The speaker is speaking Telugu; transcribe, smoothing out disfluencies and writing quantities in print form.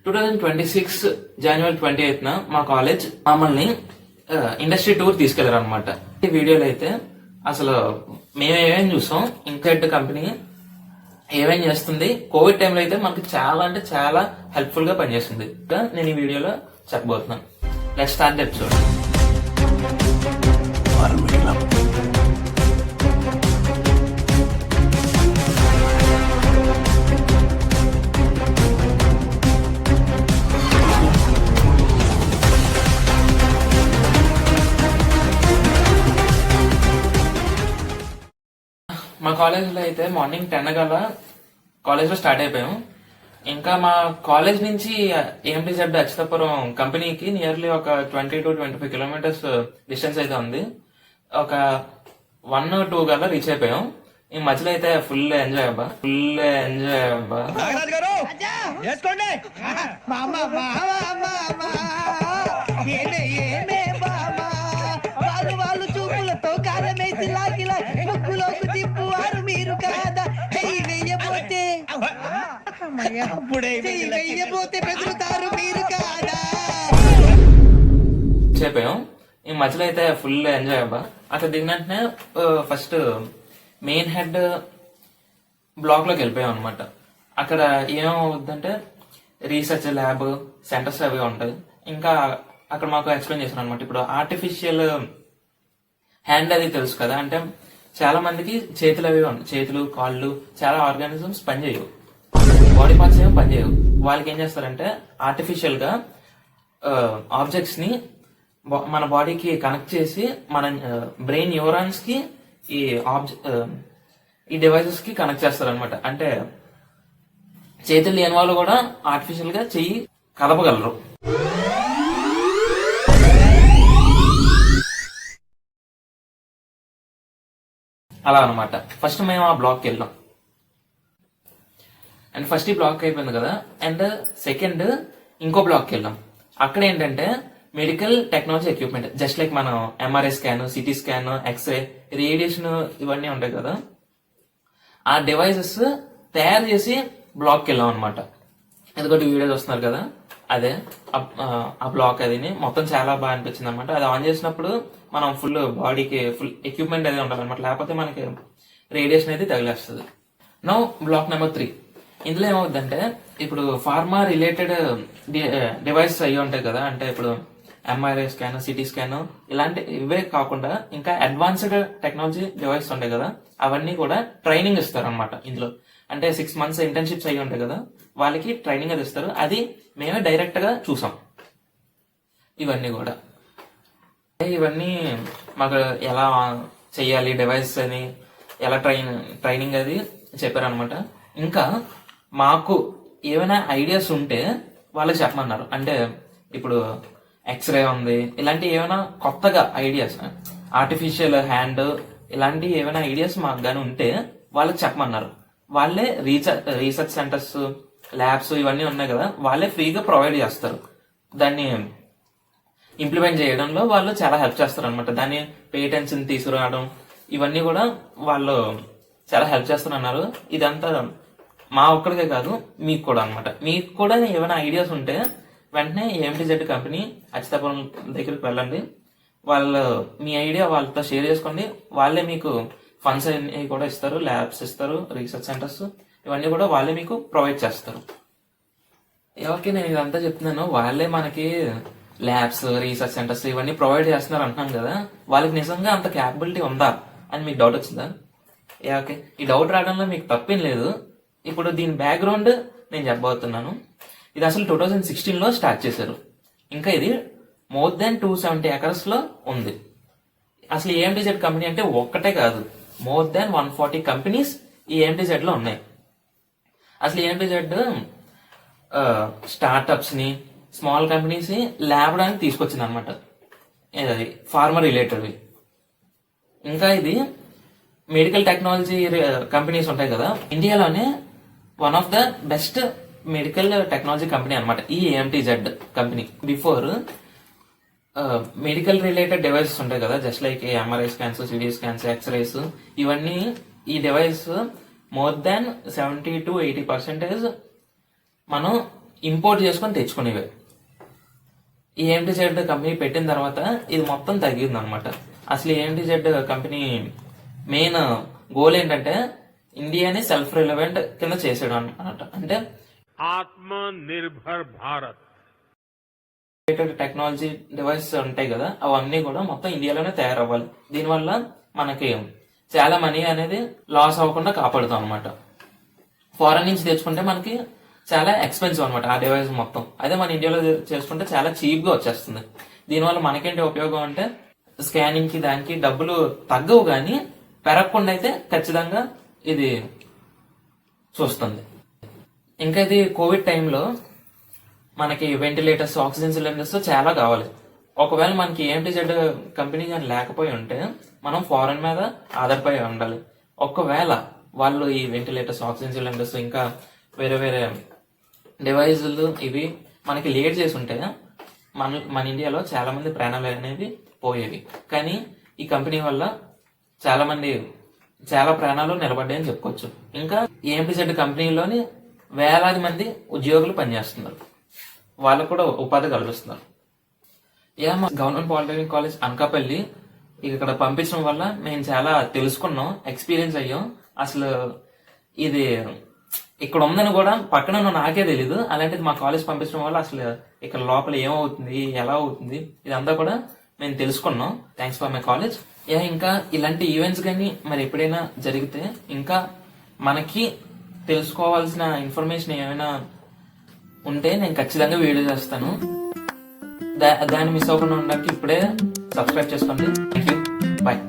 2026 జనవరి 28న మా కాలేజ్ మమ్మల్ని ఇండస్ట్రీ టూర్ తీసుకెళ్లారు అనమాట. ఈ వీడియోలో అయితే అసలు మేము ఏమేమి చూసాం, ఇంకెట్ కంపెనీ ఏమేం చేస్తుంది, కోవిడ్ టైంలో అయితే మనకి చాలా అంటే చాలా హెల్ప్ఫుల్ గా పనిచేస్తుంది. నేను ఈ వీడియోలో చెప్పబోతున్నాను. Let's start the episode. మా కాలేజ్లో అయితే మార్నింగ్ 10 కల్లా కాలేజ్లో స్టార్ట్ అయిపోయాం. ఇంకా మా కాలేజ్ నుంచి ఏఎంటీజెడ్ అచ్యుతాపురం కంపెనీకి నియర్లీ ఒక 20 to 25 కిలోమీటర్స్ డిస్టెన్స్ అయితే ఉంది. ఒక 1-2 కల్లా రీచ్ అయిపోయాం. ఈ మధ్యలో అయితే ఫుల్ ఎంజాయ్ అబ్బా. చూపులతో కారమేసి లాగిలా ముక్కులోకి తిప్పువారు మీరు కాదా? వెయ్యబోతే బెదురుతారు మీరు కాదా? చెప్పాం. ఈ మధ్యలో అయితే ఫుల్ ఎంజాయ్ అబ్బా. అక్కడ దిగిన వెంటనే ఫస్ట్ మెయిన్ హెడ్ బ్లాక్ లోకి వెళ్ళిపోయాం అనమాట. అక్కడ ఏమవుద్దంటే రీసెర్చ్ ల్యాబ్ సెంటర్స్ అవి ఉంటాయి. ఇంకా అక్కడ మాకు ఎక్స్ప్లెయిన్ చేశారు అనమాట. ఇప్పుడు ఆర్టిఫిషియల్ హ్యాండ్ అది తెలుసు కదా, అంటే చాలా మందికి చేతులు అవి చేతులు కాళ్ళు చాలా ఆర్గానిజమ్స్ పనిచేయవు, బాడీ పార్ట్స్ ఏమో పనిచేయవు. వాళ్ళకి ఏం చేస్తారంటే ఆర్టిఫిషియల్ గా ఆబ్జెక్ట్స్ ని మన బాడీకి కనెక్ట్ చేసి మన బ్రెయిన్ న్యూరాన్స్ కి ఈ డివైసెస్ కి కనెక్ట్ చేస్తారు అనమాట. అంటే చేతులు లేని వాళ్ళు కూడా ఆర్టిఫిషియల్ గా చెయ్యి కదపగలరు. అలా అనమాట. ఫస్ట్ మేము ఆ బ్లాక్ కి వెళ్ళాం. అండ్ ఫస్ట్ ఈ బ్లాక్ అయిపోయింది కదా, అండ్ సెకండ్ ఇంకో బ్లాక్ కి వెళ్ళాం. అక్కడ ఏంటంటే medical technology equipment, just like మనం MRI scan, CT scan, X-ray, radiation ఇవన్నీ ఉంటాయి కదా, ఆ డివైసెస్ తయారు చేసి బ్లాక్ కి వెళ్ళాం అనమాట. ఎందుకంటే వీడియోస్ వస్తున్నారు కదా, అదే ఆ బ్లాక్ అది మొత్తం చాలా బాగా అనిపించింది అనమాట. అది ఆన్ చేసినప్పుడు మనం ఫుల్ బాడీకి ఫుల్ ఎక్విప్మెంట్ అది ఉండాలి అనమాట, లేకపోతే మనకి రేడియేషన్ అయితే తగిలేస్తుంది. Now block number 3. ఇందులో ఏమవుద్దంటే ఇప్పుడు ఫార్మా రిలేటెడ్ డివైసెస్ అయ్యి ఉంటాయి కదా, అంటే ఇప్పుడు ఎంఆర్ఐ స్కాన్, సిటీ స్కాన్ ఇలాంటి ఇవే కాకుండా ఇంకా అడ్వాన్స్డ్ టెక్నాలజీ డివైసెస్ ఉంటాయి కదా, అవన్నీ కూడా ట్రైనింగ్ ఇస్తారు అనమాట. ఇందులో అంటే 6 months ఇంటర్న్షిప్స్ అయ్యి ఉంటాయి కదా, వాళ్ళకి ట్రైనింగ్ అది ఇస్తారు. అది మేమే డైరెక్ట్ గా చూసాం. ఇవన్నీ మాకు ఎలా చెయ్యాలి డివైస్ అని ఎలా ట్రైనింగ్ అది చెప్పారనమాట. ఇంకా మాకు ఏమైనా ఐడియాస్ ఉంటే వాళ్ళకి చెప్పమన్నారు. అంటే ఇప్పుడు ఎక్స్రే ఉంది, ఇలాంటి ఏమైనా కొత్తగా ఐడియాస్, ఆర్టిఫిషియల్ హ్యాండ్ ఇలాంటి ఏమైనా ఐడియాస్ మాకు గానీ ఉంటే వాళ్ళకి చెప్పమన్నారు. వాళ్ళే రీసెర్చ్ సెంటర్స్, ల్యాబ్స్ ఇవన్నీ ఉన్నాయి కదా, వాళ్ళే ఫ్రీగా ప్రొవైడ్ చేస్తారు. దాన్ని ఇంప్లిమెంట్ చేయడంలో వాళ్ళు చాలా హెల్ప్ చేస్తారు అనమాట. దాన్ని పేటెంట్స్ తీసుకురావడం ఇవన్నీ కూడా వాళ్ళు చాలా హెల్ప్ చేస్తున్నారు. ఇదంతా మా ఒక్కడికే కాదు, మీకు కూడా అనమాట. మీకు కూడా ఏమైనా ఐడియాస్ ఉంటే వెంటనే ఏఎంటీజెడ్ కంపెనీ అచ్యుతాపురం దగ్గరికి వెళ్ళండి. వాళ్ళు మీ ఐడియా వాళ్ళతో షేర్ చేసుకోండి. వాళ్ళే మీకు ఫండ్స్ అన్ని కూడా ఇస్తారు, ల్యాబ్స్ ఇస్తారు, రీసెర్చ్ సెంటర్స్ ఇవన్నీ కూడా వాళ్ళే మీకు ప్రొవైడ్ చేస్తారు. ఓకే, నేను ఇదంతా చెప్తున్నాను. వాళ్ళే మనకి ల్యాబ్స్, రీసెర్చ్ సెంటర్స్ ఇవన్నీ ప్రొవైడ్ చేస్తున్నారు అంటున్నాను కదా, వాళ్ళకి నిజంగా అంత క్యాపబిలిటీ ఉందా అని మీకు డౌట్ వచ్చిందా? ఓకే, ఈ డౌట్ రావడంలో మీకు తప్పేం లేదు. ఇప్పుడు దీని బ్యాక్గ్రౌండ్ నేను చెప్పబోతున్నాను. ఇది అసలు 2016లో స్టార్ట్ చేశారు. ఇంకా ఇది మోర్ దాన్ 270 acres లో ఉంది. అసలు ఏఎంటీజెడ్ కంపెనీ అంటే ఒక్కటే కాదు, మోర్ దాన్ 140 కంపెనీస్ ఈ ఏఎంటీజెడ్ లో ఉన్నాయి. అసలు ఏఎంటీజెడ్ స్టార్ట్అప్స్ ని, స్మాల్ కంపెనీస్ ని లేపడానికి తీసుకొచ్చింది అనమాట. ఇది ఫార్మర్ రిలేటెడ్. ఇంకా ఇది మెడికల్ టెక్నాలజీ కంపెనీస్ ఉంటాయి కదా, ఇండియాలోనే one of the best medical technology company అనమాట ఈ AMTZ company. Before medical related devices ఉంటాయి కదా, just like MRI scans, CT scans, x-rays ఇవన్నీ, ఈ డివైస్ మోర్ దాన్ 70 to 80% మనం ఇంపోర్ట్ చేసుకొని తెచ్చుకునేవి. ఈ AMTZ కంపెనీ పెట్టిన తర్వాత ఇది మొత్తం తగ్గింది అనమాట. అసలు ఈ AMTZ కంపెనీ మెయిన్ గోల్ ఏంటంటే ఇండియాని సెల్ఫ్ రిలవెంట్ కింద చేసాడు అనమాట. అంటే ఆత్మనిర్భర్ భారత్ టెక్నాలజీ డివైసెస్ ఉంటాయి కదా, అవన్నీ కూడా మొత్తం ఇండియాలోనే తయారవ్వాలి. దీనివల్ల మనకి చాలా మనీ అనేది లాస్ అవ్వకుండా కాపాడుతాం అనమాట. ఫారెన్ నుంచి తెచ్చుకుంటే మనకి చాలా ఎక్స్పెన్సివ్ అనమాట ఆ డివైస్ మొత్తం. అదే మన ఇండియాలో చేసుకుంటే చాలా చీప్ గా వచ్చేస్తుంది. దీనివల్ల మనకేంటి ఉపయోగం అంటే స్కానింగ్ కి దానికి డబ్బులు తగ్గవు, కానీ పెరగకుండా అయితే ఖచ్చితంగా ఇది చూస్తుంది. ఇంకా ఇది కోవిడ్ టైంలో మనకి వెంటిలేటర్స్, ఆక్సిజన్ సిలిండర్స్ చాలా కావాలి. ఒకవేళ మనకి AMTZ కంపెనీ కానీ లేకపోయి ఉంటే మనం ఫారెన్ మీద ఆధారపడి ఉండాలి. ఒకవేళ వాళ్ళు ఈ వెంటిలేటర్స్, ఆక్సిజన్ సిలిండర్స్ ఇంకా వేరే వేరే డివైజులు ఇవి మనకి లేట్ చేసి ఉంటే మన ఇండియాలో చాలా మంది ప్రాణాలు అనేది పోయేవి. కానీ ఈ కంపెనీ వల్ల చాలా ప్రాణాలు నిలబడ్డాయని చెప్పుకోవచ్చు. ఇంకా AMTZ కంపెనీలోని వేలాది మంది ఉద్యోగులు పనిచేస్తున్నారు, వాళ్ళకు కూడా ఉపాధి కల్పిస్తున్నారు. మా గవర్నమెంట్ పాలిటెక్నిక్ కాలేజ్ అనకాపల్లి ఇక్కడ పంపించడం వల్ల మేము చాలా తెలుసుకున్నాం, ఎక్స్పీరియన్స్ అయ్యాం. అసలు ఇది ఇక్కడ ఉందని కూడా పక్కన నాకే తెలీదు. అలాంటిది మా కాలేజ్ పంపించడం వల్ల అసలు ఇక్కడ లోపల ఏమవుతుంది, ఎలా అవుతుంది, ఇదంతా కూడా మేము తెలుసుకున్నాం. Thanks for my college. ఇంకా ఇలాంటి ఈవెంట్స్ కానీ మరి ఎప్పుడైనా జరిగితే ఇంకా మనకి తెలుసుకోవాల్సిన ఇన్ఫర్మేషన్ ఏమైనా ఉంటే నేను ఖచ్చితంగా వీడియో చేస్తాను. దాన్ని మిస్ అవ్వకుండా ఉండడానికి ఇప్పుడే సబ్స్క్రైబ్ చేసుకోండి. Thank you, bye.